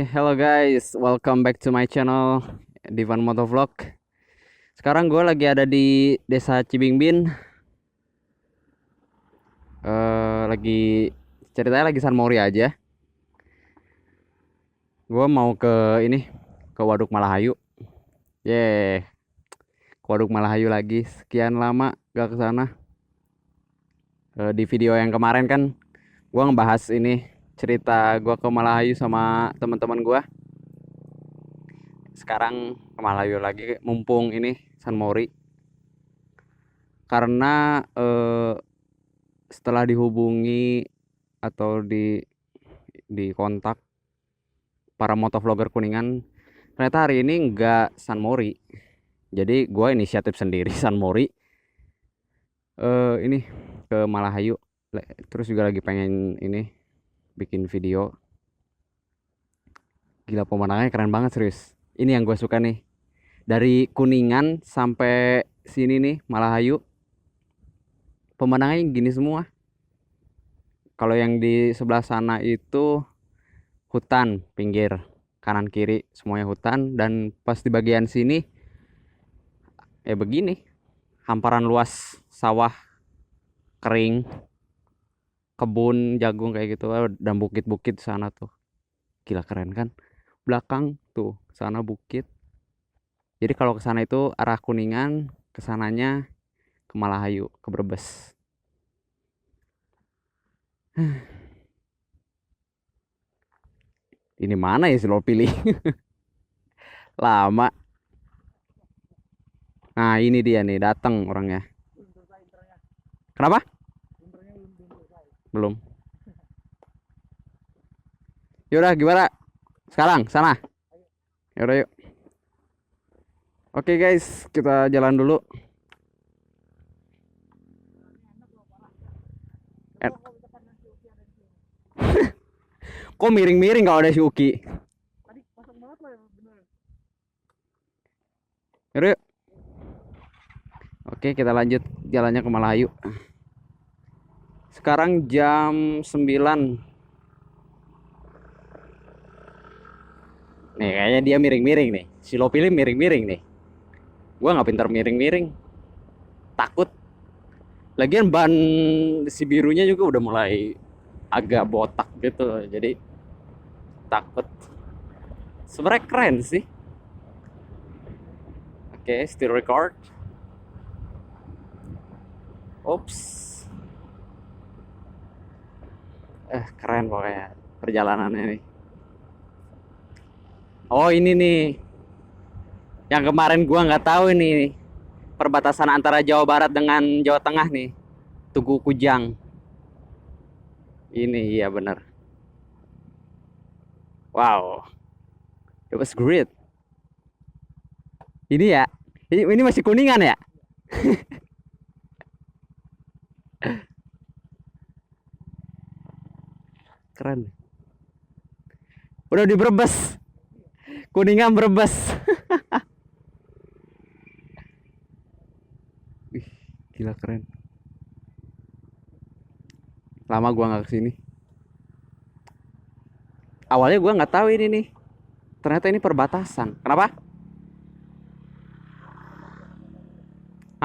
Hello guys, welcome back to my channel Divan Motovlog. Sekarang gue lagi ada di Desa Cibingbin. Lagi ceritanya lagi San Mori aja. Gue mau ke ini, ke Waduk Malahayu. Ke Waduk Malahayu lagi. Sekian lama gak ke sana. Di video yang kemarin kan, gue ngebahas ini cerita gue ke Malahayu sama teman-teman gue. Sekarang ke Malahayu lagi, mumpung ini San Mori. Karena setelah dihubungi atau di kontak para motovlogger Kuningan, ternyata hari ini nggak San Mori. Jadi gue inisiatif sendiri San Mori ini ke Malahayu. Terus juga lagi pengen ini bikin video. Gila, pemandangannya keren banget serius. Ini yang gue suka nih, dari Kuningan sampai sini nih Malahayu, pemandangannya gini semua. Kalau yang di sebelah sana itu hutan pinggir, kanan kiri semuanya hutan, dan pas di bagian sini begini, hamparan luas sawah kering, kebun jagung kayak gitu, dan bukit-bukit sana tuh. Gila keren kan? Belakang tuh sana bukit. Jadi kalau ke sana itu arah Kuningan, kesananya ke Malahayu, ke Brebes. Ini mana ya si lo pilih? Lama. Nah, ini dia nih, datang orangnya. Kenapa? Belum. Yaudah, gimana? Sekarang, sana. Yaudah, yuk. Oke guys, kita jalan dulu. Eh, Kok miring-miring kalau ada si Uki? Yaudah, yuk. Oke, kita lanjut jalannya ke Malahayu. Sekarang jam 9. Nih, kayaknya dia miring-miring nih. Si lo pilih miring-miring nih. Gua nggak pintar miring-miring. Takut. Lagian ban si birunya juga udah mulai agak botak gitu. Jadi takut. Sebenarnya keren sih. Oke, still record. Oops. Keren pokoknya perjalanannya nih. Oh, ini nih. Yang kemarin gua nggak tahu ini, perbatasan antara Jawa Barat dengan Jawa Tengah nih. Tugu Kujang. Ini iya bener. Wow. It was great. Ini ya. Ini masih Kuningan ya? Keren. Udah di Brebes. Kuningan Brebes. Wih, gila keren. Lama gua nggak kesini. Awalnya gua nggak tahu ini nih. Ternyata ini perbatasan. Kenapa?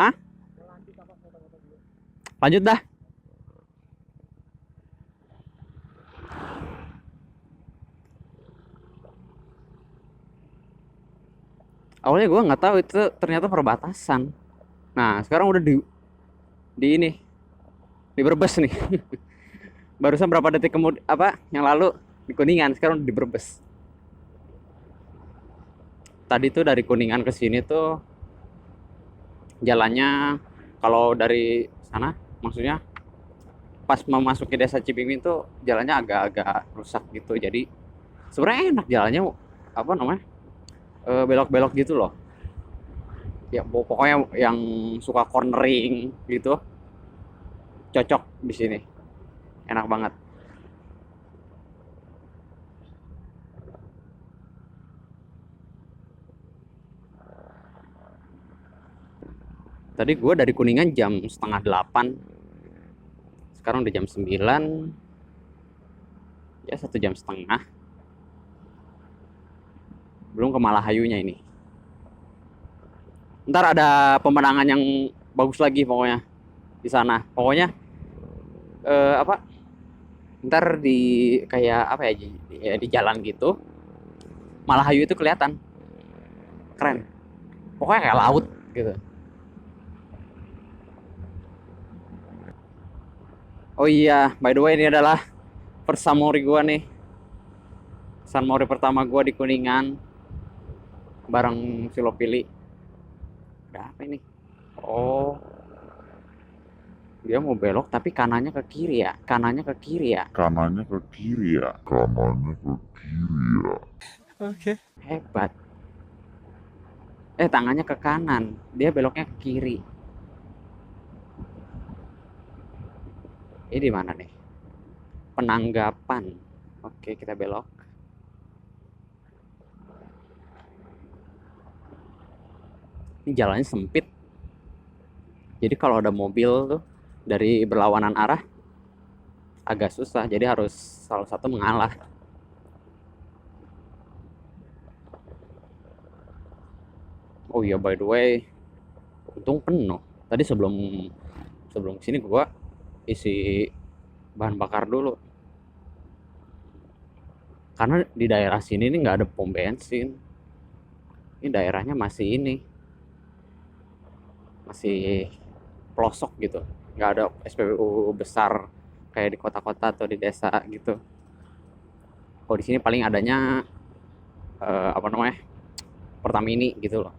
Hah? Lanjut dah. Awalnya gua nggak tahu itu ternyata perbatasan. Nah, sekarang udah di ini, di Brebes nih. Barusan berapa detik kemudian apa yang lalu di Kuningan, sekarang udah di Brebes. Tadi tuh dari Kuningan ke sini tuh jalannya, kalau dari sana maksudnya pas memasuki Desa Cibingbing tuh jalannya agak-agak rusak gitu. Jadi sebenarnya enak jalannya, apa namanya, belok-belok gitu loh. Ya pokoknya yang suka cornering gitu cocok di sini, enak banget. Tadi gue dari Kuningan jam setengah 8, sekarang udah jam 9, ya 1 jam setengah. langsung ke Malahayunya ini. Ntar ada pemandangan yang bagus lagi pokoknya di sana. Pokoknya apa? Ntar di kayak apa ya, di jalan gitu, Malahayu itu kelihatan keren. Pokoknya kayak laut gitu. Oh iya, by the way ini adalah first Sunmori gua nih. Sunmori pertama gua di Kuningan bareng Silopili. Ada apa ini? Oh, dia mau belok tapi kanannya ke kiri ya. Kanannya ke kiri ya. Kanannya ke kiri ya. Kanannya ke kiri ya. Oke. Hebat. Tangannya ke kanan. Dia beloknya ke kiri. Ini di mana nih? Penanggapan. Oke, kita belok. Ini jalannya sempit. Jadi kalau ada mobil tuh dari berlawanan arah agak susah. Jadi harus salah satu mengalah. Oh iya, by the way, untung penuh. Tadi sebelum sini gua isi bahan bakar dulu. Karena di daerah sini nih nggak ada pom bensin. Ini daerahnya masih masih pelosok gitu. Nggak ada SPBU besar kayak di kota-kota atau di desa gitu. Kalau di sini paling adanya apa namanya, Pertamini gitu loh.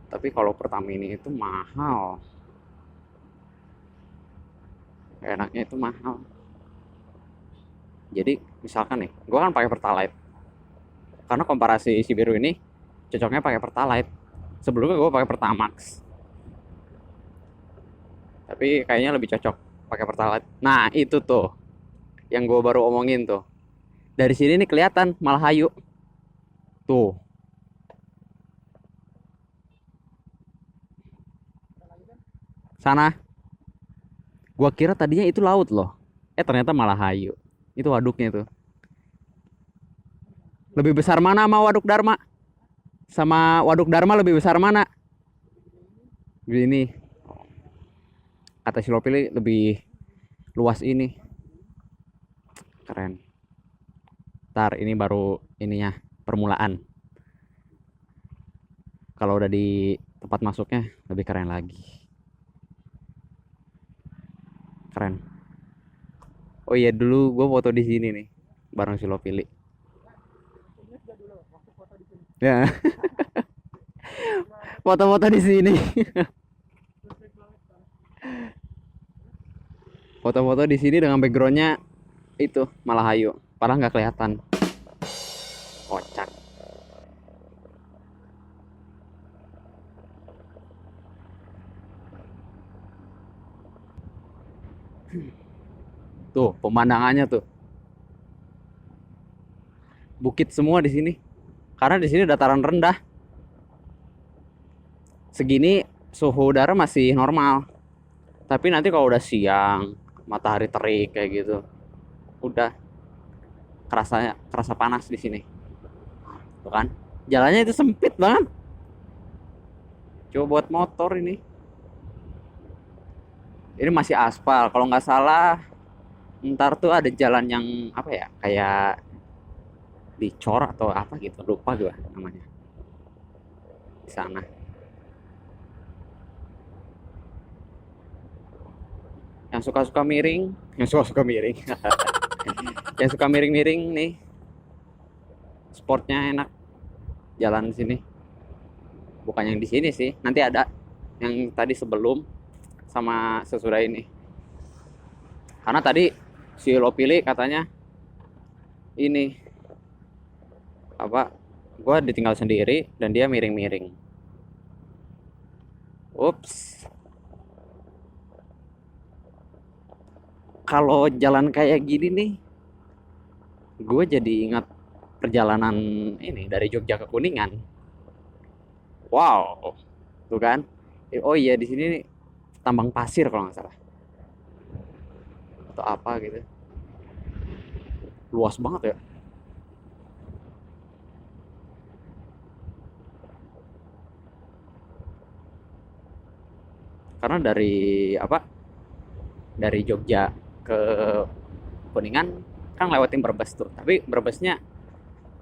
Tapi kalau Pertamini itu mahal. Enaknya itu mahal. Jadi misalkan nih, gue kan pakai Pertalite. Karena komparasi isi biru ini cocoknya pakai Pertalite. Sebelumnya gue pakai Pertamax. Tapi kayaknya lebih cocok pakai Pertalite. Nah, itu tuh yang gue baru omongin tuh. Dari sini nih kelihatan Malahayu. Tuh. Sana. Gua kira tadinya itu laut loh. Ternyata Malahayu. Itu waduknya tuh. Lebih besar mana sama Waduk Dharma? Sama Waduk Dharma lebih besar mana? Ini. Kata Silopili lebih luas ini. Keren. Ntar ini baru ininya permulaan. Kalau udah di tempat masuknya lebih keren lagi. Keren. Oh iya, dulu gue foto di sini nih bareng Silopili. Ya. Foto-foto di sini. Foto-foto di sini dengan backgroundnya itu Malahayu. Padahal nggak kelihatan. Kocak. Tuh pemandangannya tuh. Bukit semua di sini. Karena di sini dataran rendah. Segini suhu udara masih normal. Tapi nanti kalau udah siang, matahari terik kayak gitu, udah kerasa panas di sini. Tuh kan? Jalannya itu sempit banget. Coba buat motor ini. Ini masih aspal. Kalau nggak salah, ntar tuh ada jalan yang apa ya? Kayak dicor atau apa gitu, lupa gue namanya. Di sana. Yang suka-suka miring, yang suka-suka miring. Yang suka miring-miring nih. Sportnya enak. Jalan di sini. Bukan yang di sini sih. Nanti ada yang tadi sebelum sama sesudah ini. Karena tadi si Lopili katanya ini apa? Gua ditinggal sendiri dan dia miring-miring. Ups. Kalau jalan kayak gini nih, gue jadi ingat perjalanan ini dari Jogja ke Kuningan. Wow, tuh kan? Oh iya, di sini nih, tambang pasir kalau nggak salah, atau apa gitu. Luas banget ya. Karena dari apa? Dari Jogja ke Kuningan kan lewatin Brebes tuh. Tapi Brebesnya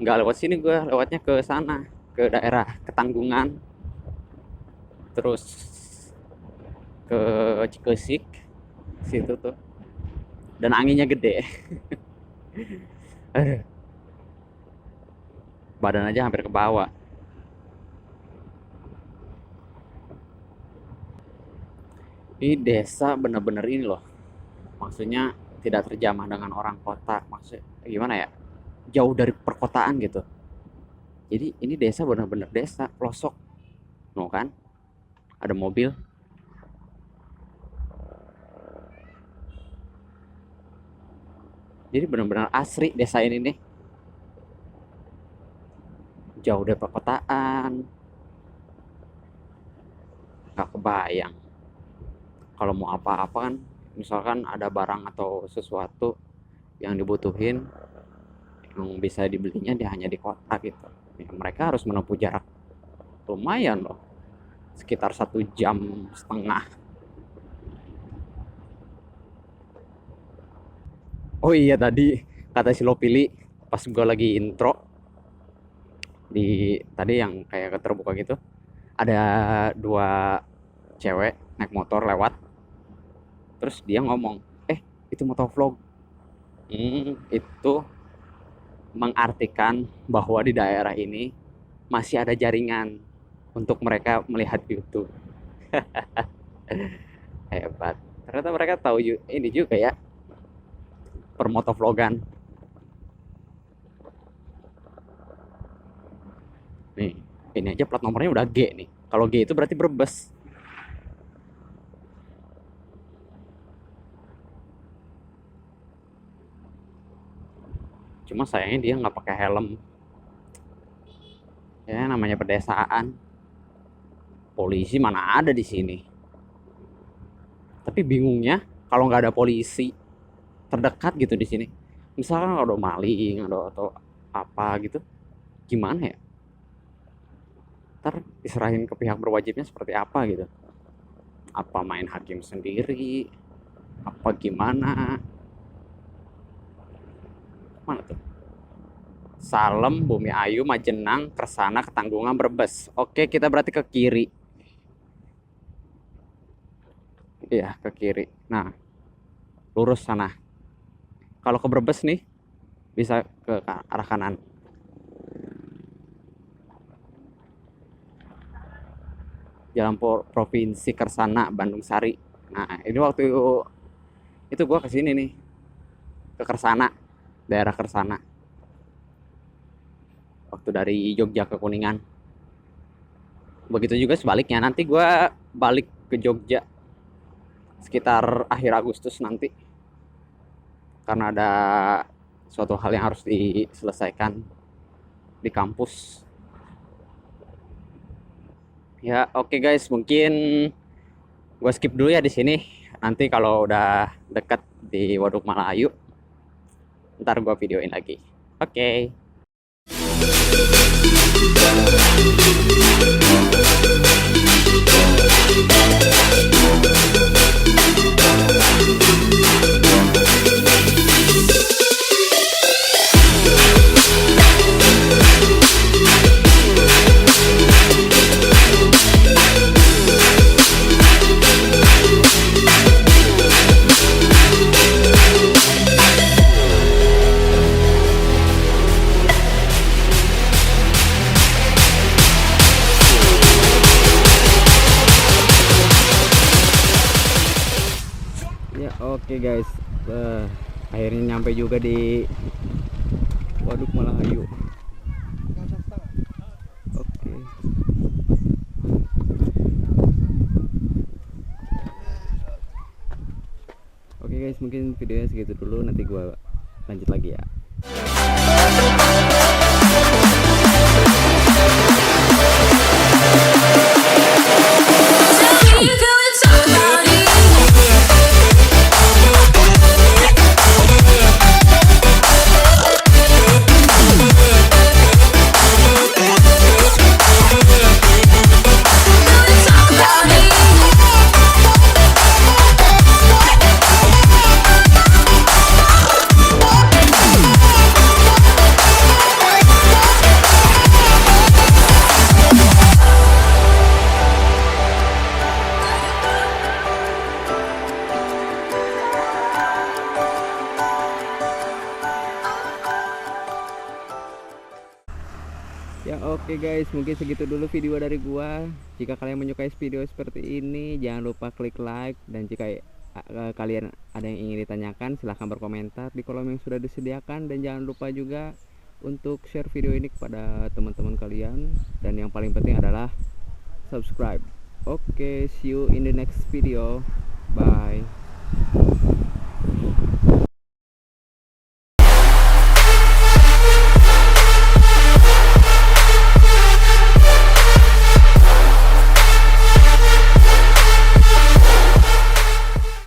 nggak lewat sini, gue lewatnya ke sana, ke daerah Ketanggungan, terus ke Cikesik situ tuh. Dan anginnya gede. Aduh, badan aja hampir ke bawah. Ini desa bener-bener ini loh, maksudnya tidak terjamah dengan orang kota, maksudnya gimana ya, jauh dari perkotaan gitu. Jadi ini desa bener-bener desa pelosok, no kan, ada mobil. Jadi bener-bener asri desa ini nih, jauh dari perkotaan. Gak kebayang kalau mau apa-apa kan, misalkan ada barang atau sesuatu yang dibutuhin yang bisa dibelinya dia hanya di kota gitu ya, mereka harus menempuh jarak lumayan loh, sekitar 1,5 jam. Oh iya, tadi kata si Lopili pas gue lagi intro di tadi yang kayak terbuka gitu, ada 2 cewek naik motor lewat, terus dia ngomong, itu motovlog. Itu mengartikan bahwa di daerah ini masih ada jaringan untuk mereka melihat YouTube. Hebat, ternyata mereka tahu ini juga ya, permotovlogan. Nih, ini aja plat nomornya udah G nih. Kalau G itu berarti Brebes. Cuma sayangnya dia nggak pakai helm. Ya namanya pedesaan. Polisi mana ada di sini. Tapi bingungnya kalau nggak ada polisi terdekat gitu di sini. Misalkan ada maling atau apa gitu, gimana ya? Ntar diserahin ke pihak berwajibnya seperti apa gitu. Apa main hakim sendiri? Apa gimana? Mana tuh? Salem, Bumi Ayu, Majenang, Kersana, Ketanggungan, Brebes. Oke, kita berarti ke kiri. Iya, ke kiri. Nah, lurus sana. Kalau ke Brebes nih, bisa ke arah kanan. Jalan Provinsi Kersana, Bandung Sari. Nah, ini waktu itu gua kesini nih, ke Kersana, daerah Kersana. Waktu dari Jogja ke Kuningan. Begitu juga sebaliknya. Nanti gue balik ke Jogja sekitar akhir Agustus nanti, karena ada suatu hal yang harus diselesaikan di kampus. Ya oke guys, mungkin gue skip dulu ya di sini. Nanti kalau udah dekat di Waduk Malayu, ntar gue videoin lagi. Oke. Oke guys, akhirnya nyampe juga di Waduk Malayu. Oke. Oke guys, mungkin videonya segitu dulu, nanti gua lanjut lagi ya. Oke guys, mungkin segitu dulu video dari gua. Jika kalian menyukai video seperti ini, jangan lupa klik like, dan jika kalian ada yang ingin ditanyakan, silahkan berkomentar di kolom yang sudah disediakan, dan jangan lupa juga untuk share video ini kepada teman-teman kalian, dan yang paling penting adalah subscribe. Oke, see you in the next video. Bye.